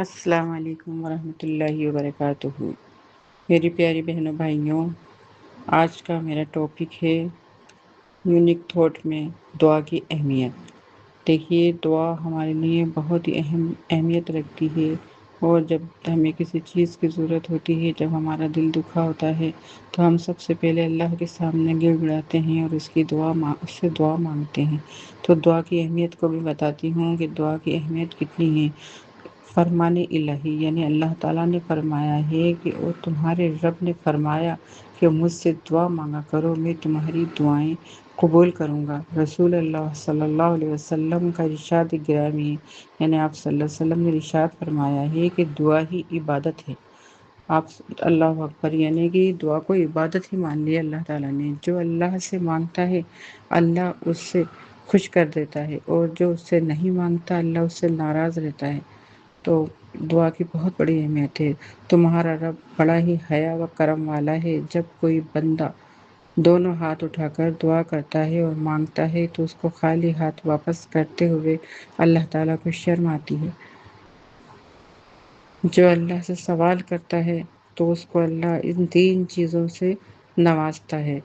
السلام علیکم ورحمۃ اللہ وبرکاتہ۔ میری پیاری بہنوں بھائیوں، آج کا میرا ٹاپک ہے یونیک تھاٹ میں دعا کی اہمیت۔ دیکھیے، دعا ہمارے لیے بہت ہی اہمیت رکھتی ہے، اور جب ہمیں کسی چیز کی ضرورت ہوتی ہے، جب ہمارا دل دکھا ہوتا ہے، تو ہم سب سے پہلے اللہ کے سامنے گر گڑاتے ہیں اور اس سے دعا مانگتے ہیں۔ تو دعا کی اہمیت کو بھی بتاتی ہوں کہ دعا کی اہمیت کتنی ہے۔ فرمان الہی یعنی اللہ تعالیٰ نے فرمایا ہے کہ اور تمہارے رب نے فرمایا کہ مجھ سے دعا مانگا کرو، میں تمہاری دعائیں قبول کروں گا۔ رسول اللہ صلی اللہ علیہ وسلم کا ارشاد گرامی ہے، یعنی آپ صلی اللہ علیہ وسلم نے ارشاد فرمایا ہے کہ دعا ہی عبادت ہے۔ آپ اللہ اکبر، یعنی کہ دعا کو عبادت ہی مان لی اللہ تعالیٰ نے۔ جو اللہ سے مانگتا ہے اللہ اس سے خوش کر دیتا ہے، اور جو اس سے نہیں مانگتا اللہ اس سے ناراض رہتا ہے۔ تو دعا کی بہت بڑی اہمیت ہے۔ تمہارا رب بڑا ہی حیا و کرم والا ہے۔ جب کوئی بندہ دونوں ہاتھ اٹھا کر دعا کرتا ہے اور مانگتا ہے تو اس کو خالی ہاتھ واپس کرتے ہوئے اللہ تعالیٰ کو شرم آتی ہے۔ جو اللہ سے سوال کرتا ہے تو اس کو اللہ ان 3 چیزوں سے نوازتا ہے،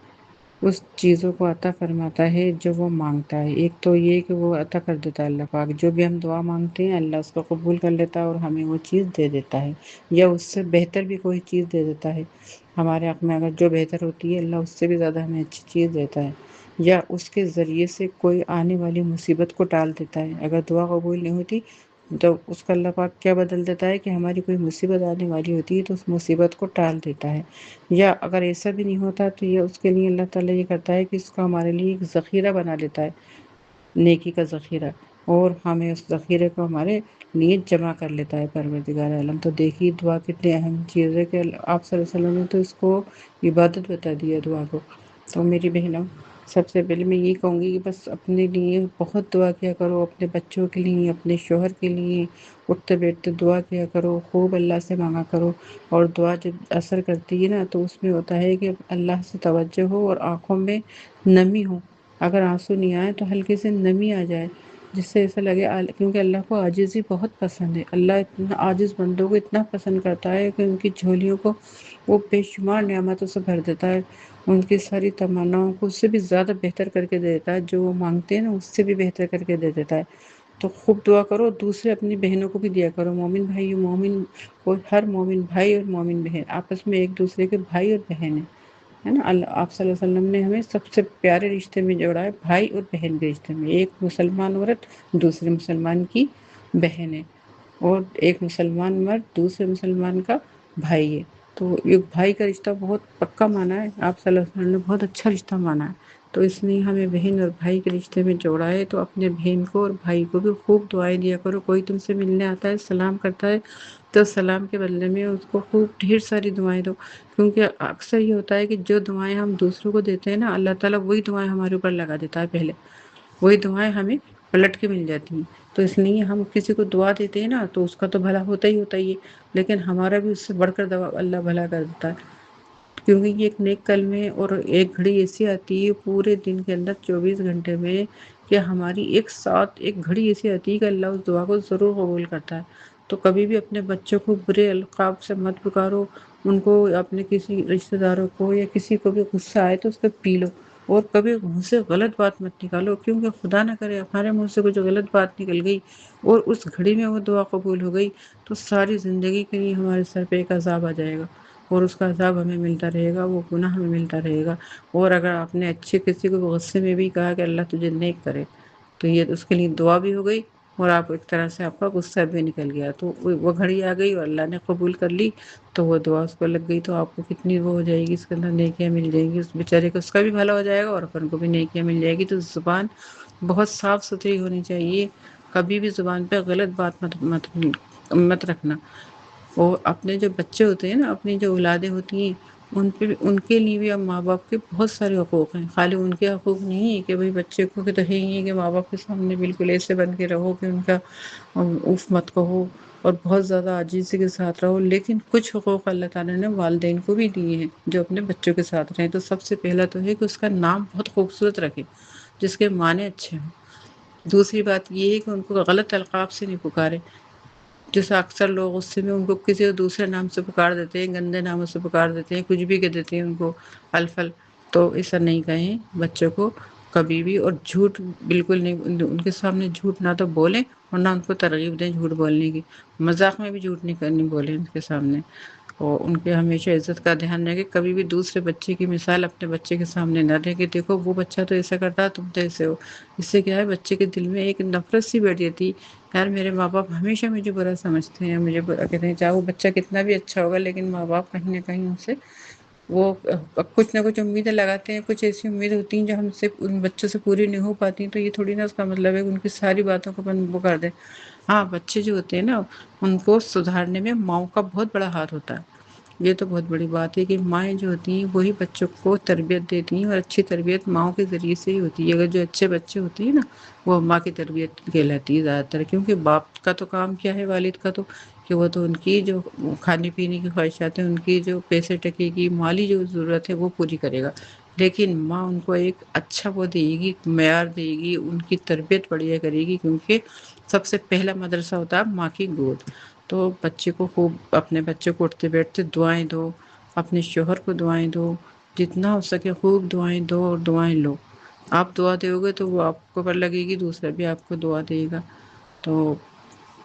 اس چیزوں کو عطا فرماتا ہے جو وہ مانگتا ہے۔ ایک تو یہ کہ وہ عطا کر دیتا ہے اللہ پاک، جو بھی ہم دعا مانگتے ہیں اللہ اس کو قبول کر لیتا ہے اور ہمیں وہ چیز دے دیتا ہے، یا اس سے بہتر بھی کوئی چیز دے دیتا ہے۔ ہمارے حق میں اگر جو بہتر ہوتی ہے اللہ اس سے بھی زیادہ ہمیں اچھی چیز دیتا ہے، یا اس کے ذریعے سے کوئی آنے والی مصیبت کو ٹال دیتا ہے۔ اگر دعا قبول نہیں ہوتی تو اس کا اللہ پاک کیا بدل دیتا ہے کہ ہماری کوئی مصیبت آنے والی ہوتی ہے تو اس مصیبت کو ٹال دیتا ہے۔ یا اگر ایسا بھی نہیں ہوتا تو یہ اس کے لیے اللہ تعالیٰ یہ کرتا ہے کہ اس کا ہمارے لیے ایک ذخیرہ بنا لیتا ہے، نیکی کا ذخیرہ، اور ہمیں اس ذخیرے کو ہمارے لیے جمع کر لیتا ہے پروردگار عالم۔ تو دیکھیے دعا کتنی اہم چیز ہے کہ آپ صلی اللہ علیہ وسلم نے تو اس کو عبادت بتا دیا دعا کو۔ تو میری بہنوں، سب سے پہلے میں یہ کہوں گی کہ بس اپنے لیے بہت دعا کیا کرو، اپنے بچوں کے لیے، اپنے شوہر کے لیے اٹھتے بیٹھتے دعا کیا کرو، خوب اللہ سے مانگا کرو۔ اور دعا جب اثر کرتی ہے نا تو اس میں ہوتا ہے کہ اللہ سے توجہ ہو اور آنکھوں میں نمی ہو۔ اگر آنسو نہیں آئے تو ہلکے سے نمی آ جائے، جس سے ایسا لگے، کیونکہ اللہ کو عاجزی بہت پسند ہے۔ اللہ اتنا عاجز بندوں کو اتنا پسند کرتا ہے کہ ان کی جھولیوں کو وہ بے شمار نعمتوں سے بھر دیتا ہے، ان کی ساری تمناؤں کو اس سے بھی زیادہ بہتر کر کے دے دیتا ہے، جو وہ مانگتے ہیں نا اس سے بھی بہتر کر کے دے دیتا ہے۔ تو خوب دعا کرو، دوسرے اپنی بہنوں کو بھی دیا کرو، مومن بھائی مومن کو، ہر مومن بھائی اور مومن بہن آپس میں ایک دوسرے کے بھائی اور بہن ہیں، ہے نا۔ آپ صلی اللہ علیہ وسلم نے ہمیں سب سے پیارے رشتے میں جوڑا ہے، بھائی اور بہن کے رشتے میں۔ ایک مسلمان عورت دوسرے مسلمان کی بہن ہے، اور ایک مسلمان مرد دوسرے مسلمان کا بھائی ہے۔ تو ایک بھائی کا رشتہ بہت پکا مانا ہے، آپ صلی اللہ علیہ وسلم نے بہت اچھا رشتہ مانا ہے۔ تو اس لیے ہمیں بہن اور بھائی کے رشتے میں جوڑا ہے، تو اپنے بہن کو اور بھائی کو بھی خوب دعائیں دیا کرو۔ کوئی تم سے ملنے آتا ہے، سلام کرتا ہے، تو سلام کے بدلے میں اس کو خوب ڈھیر ساری دعائیں دو، کیونکہ اکثر یہ ہوتا ہے کہ جو دعائیں ہم دوسروں کو دیتے ہیں نا اللہ تعالیٰ وہی دعائیں ہمارے اوپر لگا دیتا ہے، پہلے وہی دعائیں ہمیں پلٹ کے مل جاتی ہیں۔ تو اس لیے ہم کسی کو دعا دیتے ہیں نا تو اس کا تو بھلا ہوتا ہی ہوتا ہی ہے، لیکن ہمارا بھی اس سے بڑھ کر دعا اللہ بھلا کر دیتا ہے، کیونکہ یہ ایک نیک کلمے اور ایک گھڑی ایسی آتی ہے پورے دن کے اندر 24 گھنٹے میں، کہ ہماری ایک ساتھ ایک گھڑی ایسی آتی ہے کہ اللہ اس دعا کو ضرور قبول کرتا ہے۔ تو کبھی بھی اپنے بچوں کو برے القاب سے مت پکارو، ان کو اپنے کسی رشتہ داروں کو یا کسی کو بھی غصہ آئے تو اس کو پی لو، اور کبھی منہ سے غلط بات مت نکالو، کیونکہ خدا نہ کرے ہمارے منہ سے کچھ غلط بات نکل گئی اور اس گھڑی میں وہ دعا قبول ہو گئی تو ساری زندگی کے لیے ہمارے سر پہ ایک عذاب آ جائے گا، اور اس کا عذاب ہمیں ملتا رہے گا، وہ گناہ ہمیں ملتا رہے گا۔ اور اگر آپ نے اچھے کسی کو غصے میں بھی کہا کہ اللہ تجھے نیک کرے، تو یہ اس کے لیے دعا بھی ہو گئی، اور آپ ایک طرح سے آپ کا غصہ بھی نکل گیا، تو وہ گھڑی آ گئی اور اللہ نے قبول کر لی، تو وہ دعا اس کو لگ گئی، تو آپ کو کتنی وہ ہو جائے گی، اس کے اندر نیکیاں مل جائیں گی، اس بیچارے کو اس کا بھی بھلا ہو جائے گا اور اپن کو بھی نیکیاں مل جائے گی۔ تو زبان بہت صاف ستھری ہونی چاہیے، کبھی بھی زبان پہ غلط بات مت رکھنا۔ اور اپنے جو بچے ہوتے ہیں نا، اپنی جو اولادیں ہوتی ہیں، ان پہ بھی، ان کے لیے بھی اب ماں باپ کے بہت سارے حقوق ہیں، خالی ان کے حقوق نہیں ہے کہ بھئی بچے کو تو ہے ہی ہے کہ ماں باپ کے سامنے بالکل ایسے بن کے رہو کہ ان کا اف مت کہو اور بہت زیادہ عاجزی کے ساتھ رہو، لیکن کچھ حقوق اللہ تعالیٰ نے والدین کو بھی دیے ہیں جو اپنے بچوں کے ساتھ رہیں۔ تو سب سے پہلا تو ہے کہ اس کا نام بہت خوبصورت رکھے جس کے معنی اچھے ہوں۔ دوسری بات یہ ہے کہ ان کو غلط القاب سے نہیں پکارے، جیسے اکثر لوگ غصے میں ان کو کسی دوسرے نام سے پکار دیتے ہیں، گندے ناموں سے پکار دیتے ہیں، کچھ بھی کہہ دیتے ہیں ان کو الفل، تو ایسا نہیں کہیں بچوں کو کبھی بھی، اور جھوٹ بالکل نہیں ان کے سامنے جھوٹ نہ تو بولیں اور نہ ان کو ترغیب دیں جھوٹ بولنے کی، مذاق میں بھی جھوٹ نہیں کرنی بولیں ان کے سامنے، اور ان کے ہمیشہ عزت کا دھیان رکھے، کبھی بھی دوسرے بچے کی مثال اپنے بچے کے سامنے نہ دیں کہ دیکھو وہ بچہ تو ایسا کرتا ہے تم تو ایسے ہو، اس سے کیا ہے بچے کے دل میں ایک نفرت سی بیٹھ جاتی، یار میرے ماں باپ ہمیشہ مجھے برا سمجھتے ہیں، مجھے برا کہتے ہیں، چاہے وہ بچہ کتنا بھی اچھا ہوگا لیکن ماں باپ کہیں نہ کہیں ان سے وہ کچھ نہ کچھ امیدیں لگاتے ہیں، کچھ ایسی امیدیں ہوتی ہیں جو ہم سے ان بچوں سے پوری نہیں ہو پاتی، تو یہ تھوڑی نا اس کا مطلب ہے کہ ان کی ساری باتوں کو اپن وہ کر دیں۔ ہاں بچے جو ہوتے ہیں نا ان کو سدھارنے میں ماؤں کا بہت بڑا ہاتھ ہوتا ہے، یہ تو بہت بڑی بات ہے کہ مائیں جو ہوتی ہیں وہی بچوں کو تربیت دیتی ہیں، اور اچھی تربیت ماؤں کے ذریعے سے ہی ہوتی ہے، اگر جو اچھے بچے ہوتے ہیں نا وہ ماں کی تربیت کہلاتی ہے زیادہ تر، کیونکہ باپ کا تو کام کیا ہے، والد کا تو کہ وہ تو ان کی جو کھانے پینے کی خواہشات ہیں، ان کی جو پیسے ٹکے کی مالی جو ضرورت ہے وہ پوری کرے گا، لیکن ماں ان کو ایک اچھا وہ دے گی، معیار دے گی، ان کی تربیت بڑھیا کرے گی، کیونکہ سب سے پہلا مدرسہ ہوتا ہے ماں کی گود، تو بچے کو خوب اپنے بچے کو اٹھتے بیٹھتے دعائیں دو، اپنے شوہر کو دعائیں دو، جتنا ہو سکے خوب دعائیں دو اور دعائیں لو، آپ دعا دو گے تو وہ آپ کو پر لگے گی، دوسرا بھی آپ کو دعا دے گا، تو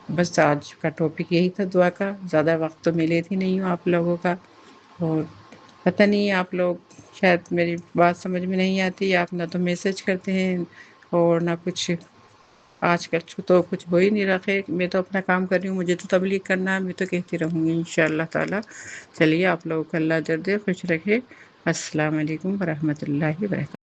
بس آج کا ٹاپک یہی تھا دعا کا، زیادہ وقت تو ملے تھی نہیں ہوں آپ لوگوں کا، اور پتہ نہیں آپ لوگ شاید میری بات سمجھ میں نہیں آتی، آپ نہ تو میسج کرتے ہیں اور نہ کچھ، آج کل تو کچھ ہو ہی نہیں رکھے، میں تو اپنا کام کر رہی ہوں، مجھے تو تبلیغ کرنا ہے، میں تو کہتی رہوں گی انشاءاللہ تعالی۔ چلیے آپ لوگوں کو اللہ اجر دے، خوش رکھے، السلام علیکم ورحمۃ اللہ وبرکاتہ۔